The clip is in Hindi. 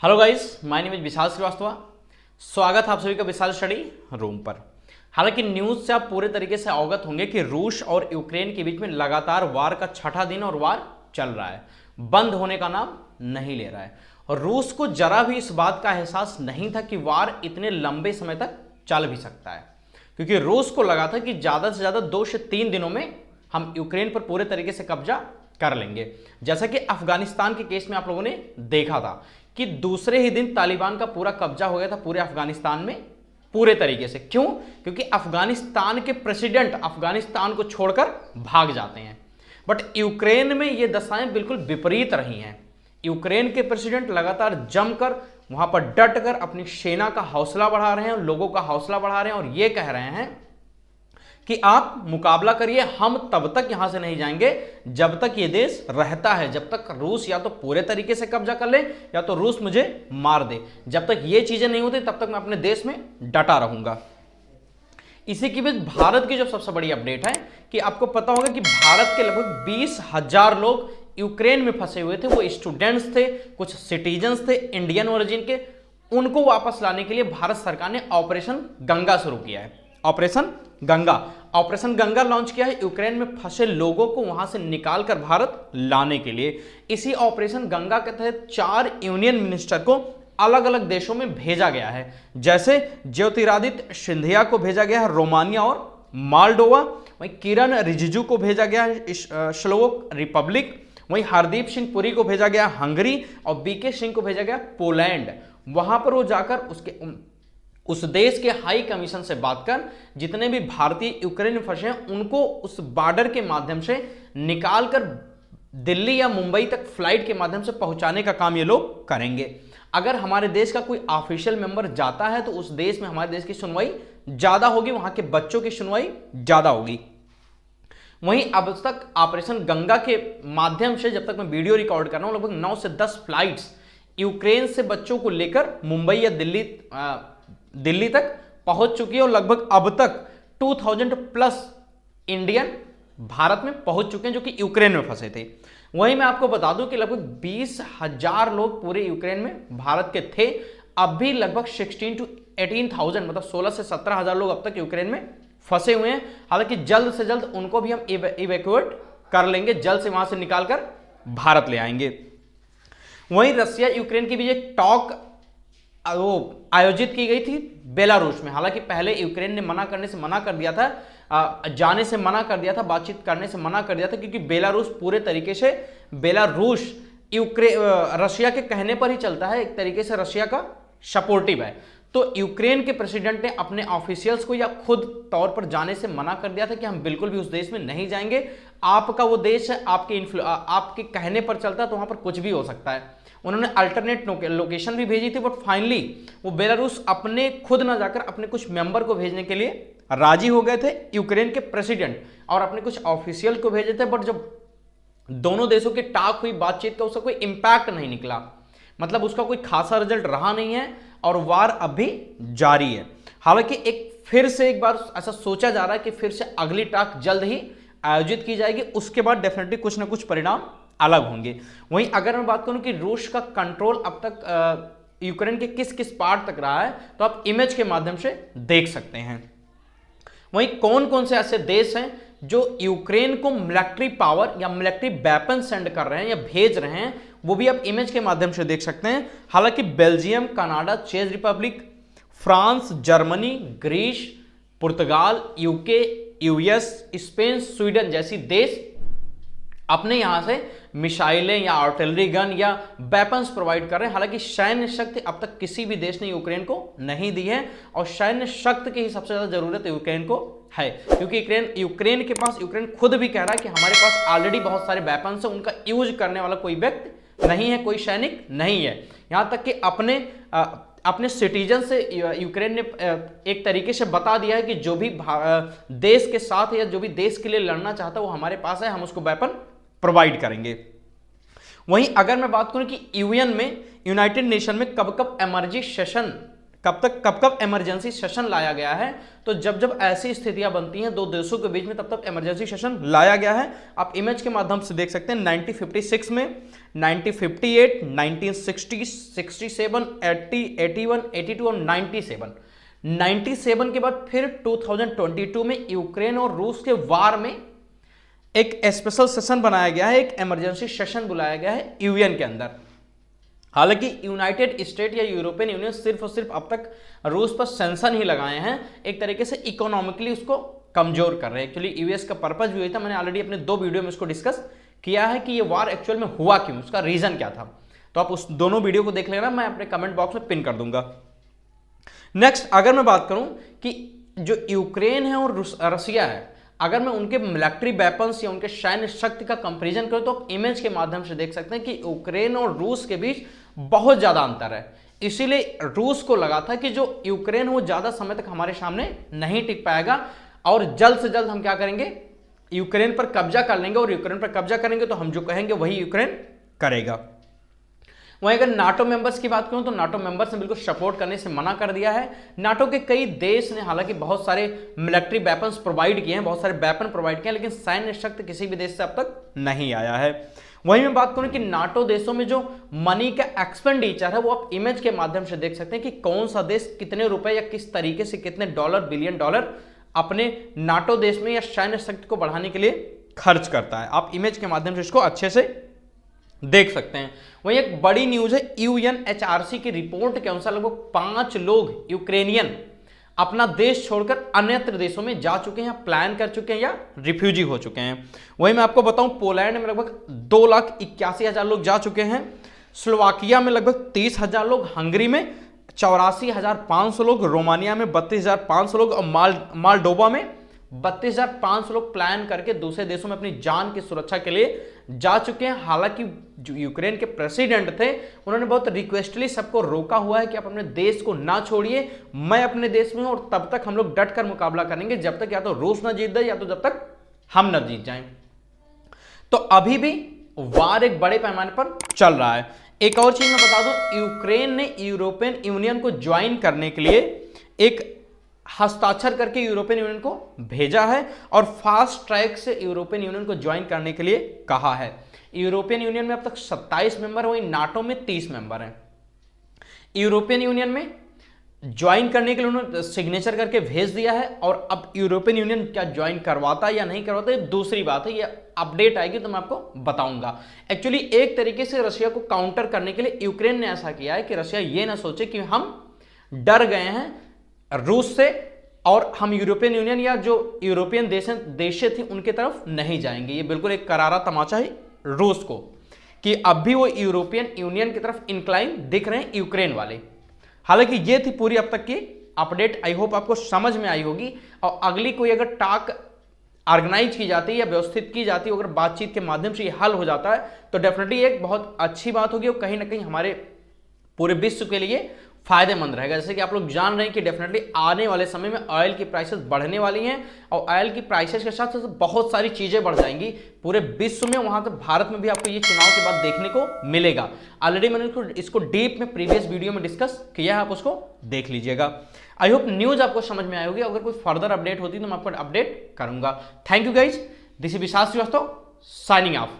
Hello guys, my name is Vishal Srivastava. स्वागत है आप सभी का विशाल स्टडी रूम पर। हालांकि न्यूज से आप पूरे तरीके से अवगत होंगे कि रूस और यूक्रेन के बीच में लगातार वार का छठा दिन और वार चल रहा है, बंद होने का नाम नहीं ले रहा है। और रूस को जरा भी इस बात का एहसास नहीं था कि वार इतने लंबे समय तक चल भी सकता है, क्योंकि रूस को लगा था कि ज्यादा से ज्यादा 2 से 3 दिनों में हम यूक्रेन पर पूरे तरीके से कब्जा कर लेंगे। जैसा कि अफगानिस्तान के केस में आप लोगों ने देखा था कि दूसरे ही दिन तालिबान का पूरा कब्जा हो गया था पूरे अफगानिस्तान में पूरे तरीके से। क्यों? क्योंकि अफगानिस्तान के प्रेसिडेंट अफगानिस्तान को छोड़कर भाग जाते हैं। बट यूक्रेन में ये दशाएं बिल्कुल विपरीत रही हैं। यूक्रेन के प्रेसिडेंट लगातार जमकर वहां पर डट कर अपनी सेना का हौसला बढ़ा रहे हैं, लोगों का हौसला बढ़ा रहे हैं और ये कह रहे हैं कि आप मुकाबला करिए, हम तब तक यहां से नहीं जाएंगे जब तक ये देश रहता है, जब तक रूस या तो पूरे तरीके से कब्जा कर ले या तो रूस मुझे मार दे। जब तक ये चीजें नहीं होती तब तक मैं अपने देश में डटा रहूंगा। इसी के बीच भारत की जो सबसे बड़ी अपडेट है कि आपको पता होगा कि भारत के लगभग 20,000 लोग यूक्रेन में फंसे हुए थे। वो स्टूडेंट्स थे, कुछ सिटीजन्स थे इंडियन ओरिजिन के। उनको वापस लाने के लिए भारत सरकार ने ऑपरेशन गंगा शुरू किया है। ऑपरेशन गंगा लॉन्च किया है यूक्रेन में फंसे लोगों को वहां से निकालकर भारत लाने के लिए। इसी ऑपरेशन गंगा के तहत 4 यूनियन मिनिस्टर को अलग अलग देशों में भेजा गया है। जैसे ज्योतिरादित्य सिंधिया को भेजा गया है रोमानिया और मालडोवा, वहीं किरण रिजिजू को भेजा गया है स्लोवाक रिपब्लिक, वहीं हरदीप सिंह पुरी को भेजा गया हंगरी और बीके सिंह को भेजा गया पोलैंड। वहां पर वो जाकर उस देश के हाई कमीशन से बात कर जितने भी भारतीय यूक्रेन में फंसे हैं उनको उस बॉर्डर के माध्यम से निकालकर दिल्ली या मुंबई तक फ्लाइट के माध्यम से पहुंचाने का काम ये लोग करेंगे। अगर हमारे देश का कोई ऑफिशियल मेंबर जाता है तो उस देश में हमारे देश की सुनवाई ज्यादा होगी, वहां के बच्चों की सुनवाई ज्यादा होगी। वहीं अब तक ऑपरेशन गंगा के माध्यम से जब तक मैं वीडियो रिकॉर्ड कर रहा हूं लगभग 9 से 10 फ्लाइट्स यूक्रेन से बच्चों को लेकर मुंबई या दिल्ली तक पहुंच चुकी है और लगभग अब तक 2000 प्लस इंडियन भारत में पहुंच चुके हैं जो कि यूक्रेन में फंसे थे। वहीं मैं आपको बता दूं कि लगभग 20,000 लोग पूरे यूक्रेन में भारत के थे। अब भी लगभग 16 to 18,000 मतलब 16 से 17,000 लोग अब तक यूक्रेन में फंसे हुए हैं। हालांकि जल्द से जल्द उनको भी हम इवैक्यूएट कर लेंगे, जल्द से वहां से निकालकर भारत ले आएंगे। वहीं रशिया यूक्रेन की भी एक टॉक वो आयोजित की गई थी बेलारूस में। हालांकि पहले यूक्रेन ने मना कर दिया था, जाने से मना कर दिया था, बातचीत करने से मना कर दिया था, क्योंकि बेलारूस पूरे तरीके से रशिया के कहने पर ही चलता है, एक तरीके से रशिया का सपोर्टिव है। तो यूक्रेन के प्रेसिडेंट ने अपने ऑफिशियल्स को या खुद तौर पर जाने से मना कर दिया था कि हम बिल्कुल भी उस देश में नहीं जाएंगे, आपका वो देश है, आपके कहने पर चलता है तो वहां पर कुछ भी हो सकता है। उन्होंने अल्टरनेट लोकेशन भी भेजी थी, बट फाइनली वो बेलारूस अपने खुद ना जाकर अपने कुछ मेंबर को भेजने के लिए राजी हो गए थे यूक्रेन के प्रेसिडेंट, और अपने कुछ ऑफिशियल को भेजे थे। बट जब दोनों देशों की टाक हुई बातचीत का उसका कोई इंपैक्ट नहीं निकला, मतलब उसका कोई खासा रिजल्ट रहा नहीं है और वार अब भी जारी है। हालांकि फिर से एक बार ऐसा सोचा जा रहा है कि फिर से अगली टाक जल्द ही आयोजित की जाएगी, उसके बाद डेफिनेटली कुछ ना कुछ परिणाम अलग होंगे। वहीं अगर मैं बात करूं कि रूस का कंट्रोल अब तक यूक्रेन के किस किस पार्ट तक रहा है तो आप इमेज के माध्यम से देख सकते हैं। वहीं कौन कौन से ऐसे देश हैं जो यूक्रेन को मिलिट्री पावर या मिलिट्री वेपन सेंड कर रहे हैं या भेज रहे हैं, वो भी आप इमेज के माध्यम से देख सकते हैं। हालांकि बेल्जियम, कनाडा, चेक रिपब्लिक, फ्रांस, जर्मनी, ग्रीस, पुर्तगाल, यूके, यूएस, स्पेन, स्वीडन जैसी देश अपने यहां से मिसाइलें या आर्टिलरी गन या वेपन्स प्रोवाइड कर रहे हैं। हालांकि सैन्य शक्ति अब तक किसी भी देश ने यूक्रेन को नहीं दी है और सैन्य शक्ति की ही सबसे ज्यादा जरूरत यूक्रेन को है, क्योंकि यूक्रेन के पास, यूक्रेन खुद भी कह रहा है कि हमारे पास ऑलरेडी बहुत सारे वेपन्स हैं, उनका यूज करने वाला कोई व्यक्ति नहीं है, कोई सैनिक नहीं है। यहां तक कि अपने सिटीजन से यूक्रेन ने एक तरीके से बता दिया है कि जो भी देश के साथ या जो भी देश के लिए लड़ना चाहता है वो हमारे पास है, हम उसको वेपन प्रोवाइड करेंगे। वहीं अगर मैं बात करूं कि यूएन में, यूनाइटेड नेशन में कब कब इमरजेंसी सेशन कब कब इमरजेंसी सेशन लाया गया है? तो जब जब ऐसी स्थितियां बनती हैं दो देशों के बीच में, तब तक इमरजेंसी सेशन लाया गया है। आप इमेज के माध्यम से देख सकते हैं 1956 में, 1958, 1960, 67, 80, 81, 82 और 97। 97 के बाद फिर 2022 में यूक्रेन और रूस के वार में एक स्पेशल सेशन बनाया गया है, एक इमरजेंसी सेशन बुलाया गया है यूएन के अंदर। हालांकि यूनाइटेड स्टेट या यूरोपियन यूनियन सिर्फ और सिर्फ अब तक रूस पर सेंशन ही लगाए हैं, एक तरीके से इकोनॉमिकली उसको कमजोर कर रहे हैं। एक्चुअली यूएस का पर्पस भी हुआ था, मैंने ऑलरेडी अपने 2 वीडियो में इसको डिस्कस किया है कि ये वार एक्चुअल में हुआ क्यों, उसका रीजन क्या था। तो आप उस दोनों वीडियो को देख लेना, मैं अपने कमेंट बॉक्स में पिन कर दूंगा। नेक्स्ट अगर मैं बात करूं कि जो यूक्रेन है और रसिया है, अगर मैं उनके मिलिट्री वेपन्स या उनके सैन्य शक्ति का कंपैरिजन करूं तो आप इमेज के माध्यम से देख सकते हैं कि यूक्रेन और रूस के बीच बहुत ज्यादा अंतर है। इसीलिए रूस को लगा था कि जो यूक्रेन वो ज्यादा समय तक हमारे सामने नहीं टिक पाएगा और जल्द से जल्द हम क्या करेंगे, यूक्रेन पर कब्जा कर लेंगे, और यूक्रेन पर कब्जा करेंगे तो हम जो कहेंगे वही यूक्रेन करेगा। वहीं अगर नाटो मेंबर्स की बात करूं तो नाटो मेंबर्स ने बिल्कुल सपोर्ट करने से मना कर दिया है। नाटो के कई देश ने हालांकि बहुत सारे मिलिट्री वेपन्स प्रोवाइड किए हैं, बहुत सारे वेपन प्रोवाइड किए हैं, लेकिन सैन्य शक्ति किसी भी देश से अब तक नहीं आया है। वहीं मैं बात करूं कि नाटो देशों में जो मनी का एक्सपेंडिचर है वो आप इमेज के माध्यम से देख सकते हैं कि कौन सा देश कितने रुपए या किस तरीके से कितने डॉलर, बिलियन डॉलर अपने नाटो देश में या सैन्य शक्ति को बढ़ाने के लिए खर्च करता है। आप इमेज के माध्यम से इसको अच्छे से देख सकते हैं। वहीं एक बड़ी न्यूज है, यूएनएचआरसी की रिपोर्ट के अनुसार लगभग 5 लोग यूक्रेनियन अपना देश छोड़कर अन्यत्र देशों में जा चुके हैं, प्लान कर चुके हैं या रिफ्यूजी हो चुके हैं। वहीं मैं आपको बताऊं पोलैंड में लगभग 2,81,000 लोग जा चुके हैं, स्लोवाकिया में लगभग 30,000 लोग, हंगरी में 84,500 लोग, रोमानिया में 32,500 लोग और मालडोवा में 32,500 लोग प्लान करके दूसरे देशों में अपनी जान की सुरक्षा के लिए जा चुके हैं। हालांकि जो यूक्रेन के प्रेसिडेंट थे उन्होंने बहुत रिक्वेस्टली सबको रोका हुआ है कि आप अपने देश को ना छोड़िए, मैं अपने देश में हूं और तब तक हम लोग डट कर मुकाबला करेंगे जब तक या तो रूस ना जीत जाए या तो जब तक हम ना जीत जाएं। तो अभी भी वार एक बड़े पैमाने पर चल रहा है। एक और चीज मैं बता दूं, यूक्रेन ने यूरोपियन यूनियन को ज्वाइन करने के लिए एक हस्ताक्षर करके यूरोपियन यूनियन को भेजा है और फास्ट ट्रैक से यूरोपियन यूनियन को ज्वाइन करने के लिए कहा है। यूरोपियन यूनियन में अब तक 27 मेंबर, वहीं नाटो में 30 मेंबर हैं। यूरोपियन यूनियन में ज्वाइन करने के लिए उन्होंने सिग्नेचर करके भेज दिया है, और अब यूरोपियन यूनियन क्या ज्वाइन करवाता है या नहीं करवाता ये दूसरी बात है, ये अपडेट आएगी तो मैं आपको बताऊंगा। एक्चुअली एक तरीके से रशिया को काउंटर करने के लिए यूक्रेन ने ऐसा किया है कि रशिया ये ना सोचे कि हम डर गए हैं रूस से और हम यूरोपियन यूनियन या जो यूरोपियन देशें थी उनके तरफ नहीं जाएंगे। ये बिल्कुल एक करारा तमाचा है रूस को कि अब भी वो यूरोपियन यूनियन की तरफ इंक्लाइन दिख रहे हैं यूक्रेन वाले। हालांकि ये थी पूरी अब तक की अपडेट, आई होप आपको समझ में आई होगी। और अगली कोई अगर टास्क ऑर्गेनाइज की जाती है या व्यवस्थित की जाती है, अगर बातचीत के माध्यम से ये हल हो जाता है तो डेफिनेटली एक बहुत अच्छी बात होगी और कहीं ना कहीं हमारे पूरे विश्व के लिए फायदेमंद रहेगा। जैसे कि आप लोग जान रहे हैं कि डेफिनेटली आने वाले समय में ऑयल की प्राइसेस बढ़ने वाली हैं और ऑयल की प्राइसेस के साथ साथ बहुत सारी चीजें बढ़ जाएंगी पूरे विश्व में, वहां तक भारत में भी आपको ये चुनाव के बाद देखने को मिलेगा। ऑलरेडी मैंने इसको डीप में प्रीवियस वीडियो में डिस्कस किया है, आप उसको देख लीजिएगा। आई होप न्यूज आपको समझ में आई होगी। अगर कोई फर्दर अपडेट होती तो मैं आपको अपडेट करूंगा। Thank you guys, this is Vishal Srivastava signing of.